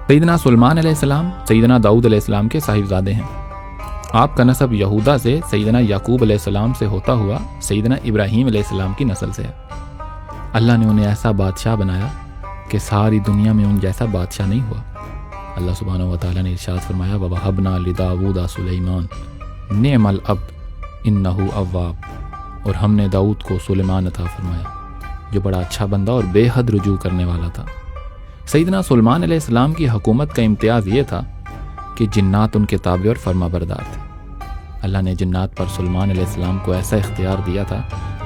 سیدنا سلیمان علیہ السلام سیدنا داؤد علیہ السلام کے صاحبزادے ہیں۔ آپ کا نسب یہودا سے سیدنا یعقوب علیہ السلام سے ہوتا ہوا سیدنا ابراہیم علیہ السلام کی نسل سے ہے۔ اللہ نے انہیں ایسا بادشاہ بنایا کہ ساری دنیا میں ان جیسا بادشاہ نہیں ہوا۔ اللہ سبحانہ و تعالیٰ نے ارشاد فرمایا وَوَهَبْنَا لِدَاوُودَ سُلَيْمَانَ نِعْمَ الْعَبْدُ إِنَّهُ أَوَّابٌ، اور ہم نے داؤد کو سلیمان عطا فرمایا جو بڑا اچھا بندہ اور بے حد رجوع کرنے والا تھا۔ سیدنا سلیمان علیہ السلام کی حکومت کا امتیاز یہ تھا کہ جنات ان کے تابع اور فرما بردار تھے۔ اللہ نے جنات پر سلیمان علیہ السلام کو ایسا اختیار دیا تھا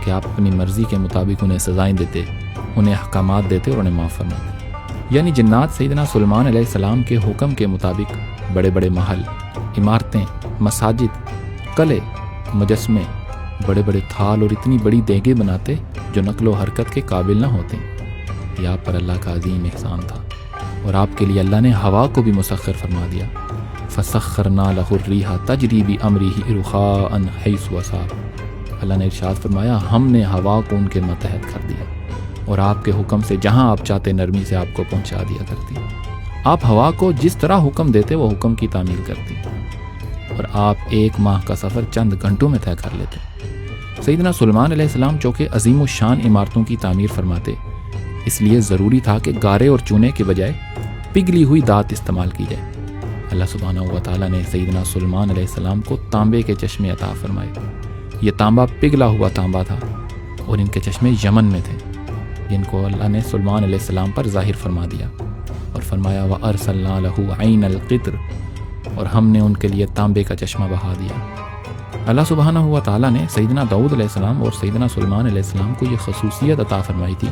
کہ آپ اپنی مرضی کے مطابق انہیں سزائیں دیتے، انہیں احکامات دیتے اور انہیں معاف فرماتے۔ یعنی جنات سیدنا سلیمان علیہ السلام کے حکم کے مطابق بڑے بڑے محل، عمارتیں، مساجد، قلعے، مجسمے، بڑے بڑے تھال اور اتنی بڑی دیگیں بناتے جو نقل و حرکت کے قابل نہ ہوتے۔ یہ آپ پر اللہ کا عظیم احسان تھا، اور آپ کے لیے اللہ نے ہوا کو بھی مسخر فرما دیا۔ فَسَخَّرْنَا لَهُ الرِّيحَ تَجْرِي بِأَمْرِهِ رُخَاءً حَيْثُ أَصَابَ، اللہ نے ارشاد فرمایا ہم نے ہوا کو ان کے ماتحت کر دیا اور آپ کے حکم سے جہاں آپ چاہتے نرمی سے آپ کو پہنچا دیا کرتی۔ آپ ہوا کو جس طرح حکم دیتے وہ حکم کی تعمیل کرتی، اور آپ 1 ماہ کا سفر چند گھنٹوں میں طے کر لیتے۔ سیدنا سلیمان علیہ السلام چونکہ عظیم الشان عمارتوں کی تعمیر فرماتے، اس لیے ضروری تھا کہ گارے اور چونے کے بجائے پگھلی ہوئی دھات استعمال کی جائے۔ اللہ سبحانہ و تعالیٰ نے سیدنا سلیمان علیہ السلام کو تانبے کے چشمے عطا فرمائے۔ یہ تانبا پگھلا ہوا تانبا تھا، اور ان کے چشمے یمن میں تھے، جن کو اللہ نے سلیمان علیہ السلام پر ظاہر فرما دیا اور فرمایا وَأَرْسَلْنَا لَهُ عَيْنَ الْقِطْرِ، اور ہم نے ان کے لیے تانبے کا چشمہ بہا دیا۔ اللہ سبحانہ و تعالیٰ نے سیدنا داؤد علیہ السلام اور سیدنا سلیمان علیہ السلام کو یہ خصوصیت عطا فرمائی تھی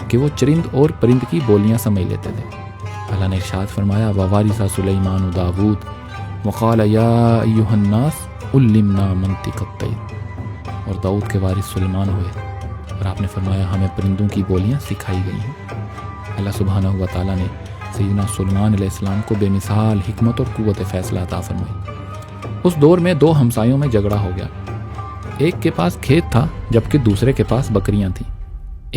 کہ وہ چرند اور پرند کی بولیاں سمجھ لیتے تھے۔ اللہ نے ارشاد فرمایا وَوَارِثَ سُلَيْمَانُ دَاوُودَ وَقَالَ يَا أَيُّهَا النَّاسُ عُلِّمْنَا مَنطِقَ الطَّيْرِ، اور داؤد کے وارث سلیمان ہوئے، اور آپ نے فرمایا ہمیں پرندوں کی بولیاں سکھائی گئی ہیں۔ اللہ سبحانہ و تعالیٰ نے سیدنا سلیمان علیہ السلام کو بے مثال حکمت اور قوت فیصلہ عطا فرمائی۔ اس دور میں 2 ہمسایوں میں جھگڑا ہو گیا۔ ایک کے پاس کھیت تھا جبکہ دوسرے کے پاس بکریاں تھیں۔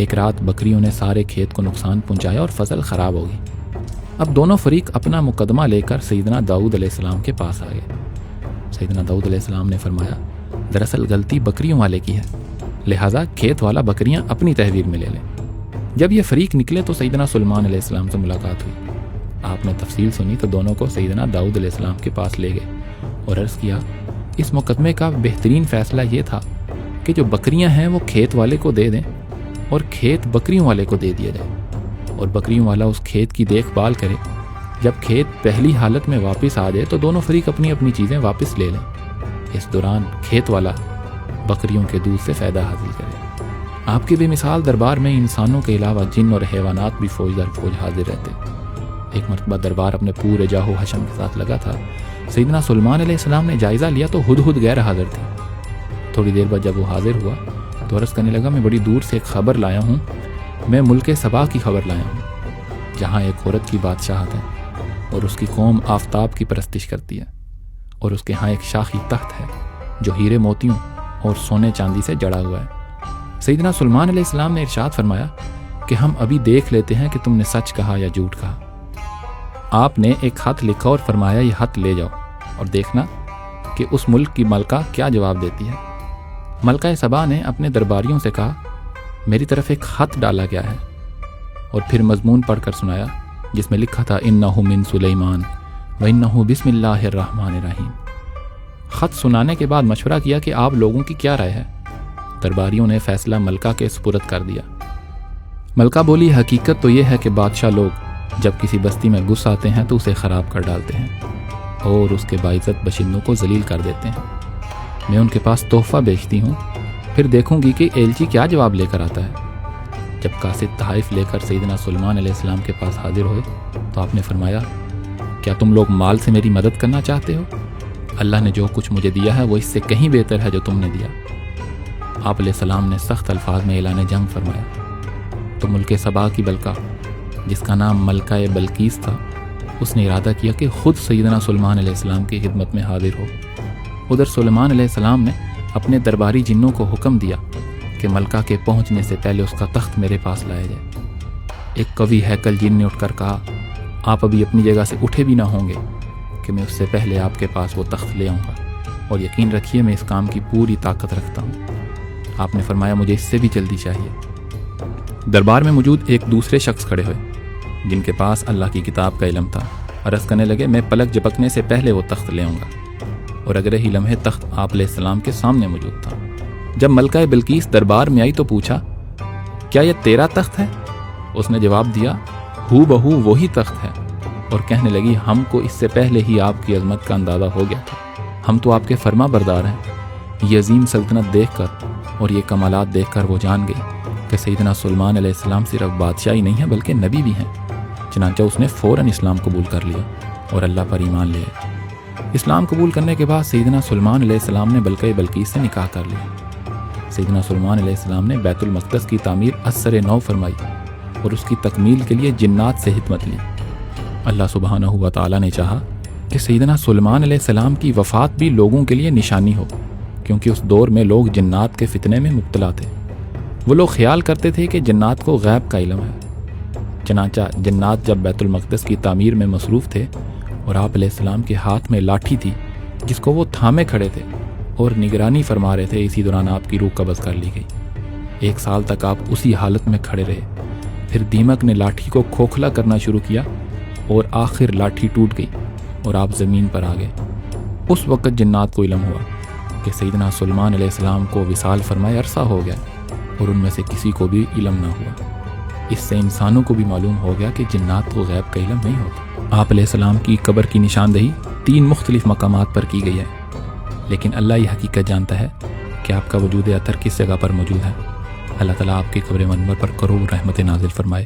ایک رات بکریوں نے سارے کھیت کو نقصان پہنچایا اور فصل خراب ہو گئی۔ اب دونوں فریق اپنا مقدمہ لے کر سیدنا داؤد علیہ السلام کے پاس آ گئے۔ سیدنا داؤد علیہ السلام نے فرمایا دراصل غلطی بکریوں والے کی ہے، لہٰذا کھیت والا بکریاں اپنی تحویل میں لے لیں۔ جب یہ فریق نکلے تو سیدنا سلیمان علیہ السلام سے ملاقات ہوئی۔ آپ نے تفصیل سنی تو دونوں کو سیدنا داؤد علیہ السلام کے پاس لے گئے اور عرض کیا اس مقدمے کا بہترین فیصلہ یہ تھا کہ جو بکریاں ہیں وہ کھیت والے کو دے دیں اور کھیت بکریوں والے کو دے دیا جائے، اور بکریوں والا اس کھیت کی دیکھ بھال کرے۔ جب کھیت پہلی حالت میں واپس آ جائے تو دونوں فریق اپنی اپنی چیزیں واپس لے لیں۔ اس دوران کھیت والا بکریوں کے دودھ سے فائدہ حاصل کرے۔ آپ کے بے مثال دربار میں انسانوں کے علاوہ جن اور حیوانات بھی فوج در فوج حاضر رہتے۔ ایک مرتبہ دربار اپنے پورے جاہو حشم کے ساتھ لگا تھا۔ سیدنا سلیمان علیہ السلام نے جائزہ لیا تو ہدہد غیر حاضر تھی۔ تھوڑی دیر بعد جب وہ حاضر ہوا تو عرض کرنے لگا میں بڑی دور سے ایک خبر لایا ہوں، میں ملک سبا کی خبر لایا ہوں، جہاں ایک عورت کی بادشاہت ہے اور اس کی قوم آفتاب کی پرستش کرتی ہے، اور اس کے ہاں ایک شاخی تخت ہے جو ہیرے موتیوں اور سونے چاندی سے جڑا ہوا ہے۔ سیدنا سلیمان علیہ السلام نے ارشاد فرمایا کہ ہم ابھی دیکھ لیتے ہیں کہ تم نے سچ کہا یا جھوٹ کہا۔ آپ نے ایک خط لکھا اور فرمایا یہ خط لے جاؤ اور دیکھنا کہ اس ملک کی ملکہ کیا جواب دیتی ہے۔ ملکہ سبا نے اپنے درباریوں سے کہا میری طرف ایک خط ڈالا گیا ہے، اور پھر مضمون پڑھ کر سنایا جس میں لکھا تھا انہ من سلیمان وانہ بسم اللہ الرحمن الرحیم۔ خط سنانے کے بعد مشورہ کیا کہ آپ لوگوں کی کیا رائے ہے۔ درباریوں نے فیصلہ ملکہ کے سپرد کر دیا۔ ملکہ بولی حقیقت تو یہ ہے کہ بادشاہ لوگ جب کسی بستی میں گھس آتے ہیں تو اسے خراب کر ڈالتے ہیں اور اس کے باعزت باشندوں کو ذلیل کر دیتے ہیں۔ میں ان کے پاس تحفہ بیچتی ہوں، پھر دیکھوں گی کہ ایلچی کیا جواب لے کر آتا ہے۔ جب قاصد تحائف لے کر سیدنا سلیمان علیہ السلام کے پاس حاضر ہوئے تو آپ نے فرمایا کیا تم لوگ مال سے میری مدد کرنا چاہتے ہو؟ اللہ نے جو کچھ مجھے دیا ہے وہ اس سے کہیں بہتر ہے جو تم نے دیا۔ آپ علیہ السلام نے سخت الفاظ میں اعلان جنگ فرمایا تو ملک سبا کی ملکہ جس کا نام ملکہ بلقیس تھا، اس نے ارادہ کیا کہ خود سیدنا سلیمان علیہ السلام کی خدمت میں حاضر ہو۔ ادھر سلیمان علیہ السلام نے اپنے درباری جنوں کو حکم دیا کہ ملکہ کے پہنچنے سے پہلے اس کا تخت میرے پاس لایا جائے۔ ایک قوی ہیکل جن نے اٹھ کر کہا آپ ابھی اپنی جگہ سے اٹھے بھی نہ ہوں گے کہ میں اس سے پہلے آپ کے پاس وہ تخت لے آؤں گا، اور یقین رکھیے میں اس کام کی پوری طاقت رکھتا ہوں۔ آپ نے فرمایا مجھے اس سے بھی جلدی چاہیے۔ دربار میں موجود ایک دوسرے شخص کھڑے ہوئے جن کے پاس اللہ کی کتاب کا علم تھا، عرض کرنے لگے میں پلک جھپکنے سے پہلے وہ تخت لے آؤں گا، اور اگلے ہی لمحے تخت آپ علیہ السلام کے سامنے موجود تھا۔ جب ملکہ بلقیس دربار میں آئی تو پوچھا کیا یہ تیرا تخت ہے؟ اس نے جواب دیا ہو بہو وہی تخت ہے، اور کہنے لگی ہم کو اس سے پہلے ہی آپ کی عظمت کا اندازہ ہو گیا تھا، ہم تو آپ کے فرما بردار ہیں۔ یہ عظیم سلطنت دیکھ کر اور یہ کمالات دیکھ کر وہ جان گئی کہ سیدنا سلیمان علیہ السلام صرف بادشاہی نہیں ہے بلکہ نبی بھی ہیں۔ چنانچہ اس نے فوراً اسلام قبول کر لیا اور اللہ پر ایمان لے آئے۔ اسلام قبول کرنے کے بعد سیدنا سلیمان علیہ السلام نے ملکہ بلقیس سے نکاح کر لیا۔ سیدنا سلیمان علیہ السلام نے بیت المقدس کی تعمیر ازسر نو فرمائی اور اس کی تکمیل کے لیے جنات سے خدمت لی۔ اللہ سبحانہ و تعالیٰ نے چاہا کہ سیدنا سلیمان علیہ السلام کی وفات بھی لوگوں کے لیے نشانی ہو، کیونکہ اس دور میں لوگ جنات کے فتنے میں مبتلا تھے۔ وہ لوگ خیال کرتے تھے کہ جنات کو غیب کا علم ہے۔ چنانچہ جنات جب بیت المقدس کی تعمیر میں مصروف تھے اور آپ علیہ السلام کے ہاتھ میں لاٹھی تھی جس کو وہ تھامے کھڑے تھے اور نگرانی فرما رہے تھے، اسی دوران آپ کی روح قبض کر لی گئی۔ 1 سال تک آپ اسی حالت میں کھڑے رہے، پھر دیمک نے لاٹھی کو کھوکھلا کرنا شروع کیا اور آخر لاٹھی ٹوٹ گئی اور آپ زمین پر آ گئے۔ اس وقت جنات کو علم ہوا کہ سیدنا سلیمان علیہ السلام کو وصال فرمائے عرصہ ہو گیا، اور ان میں سے کسی کو بھی علم نہ ہوا۔ اس سے انسانوں کو بھی معلوم ہو گیا کہ جنات کو غیب کا علم نہیں ہوتا۔ آپ علیہ السلام کی قبر کی نشاندہی 3 مختلف مقامات پر کی گئی ہے، لیکن اللہ یہ حقیقت جانتا ہے کہ آپ کا وجود اطہر کس جگہ پر موجود ہے۔ اللہ تعالیٰ آپ کی قبر منور پر کروڑ رحمت نازل فرمائے۔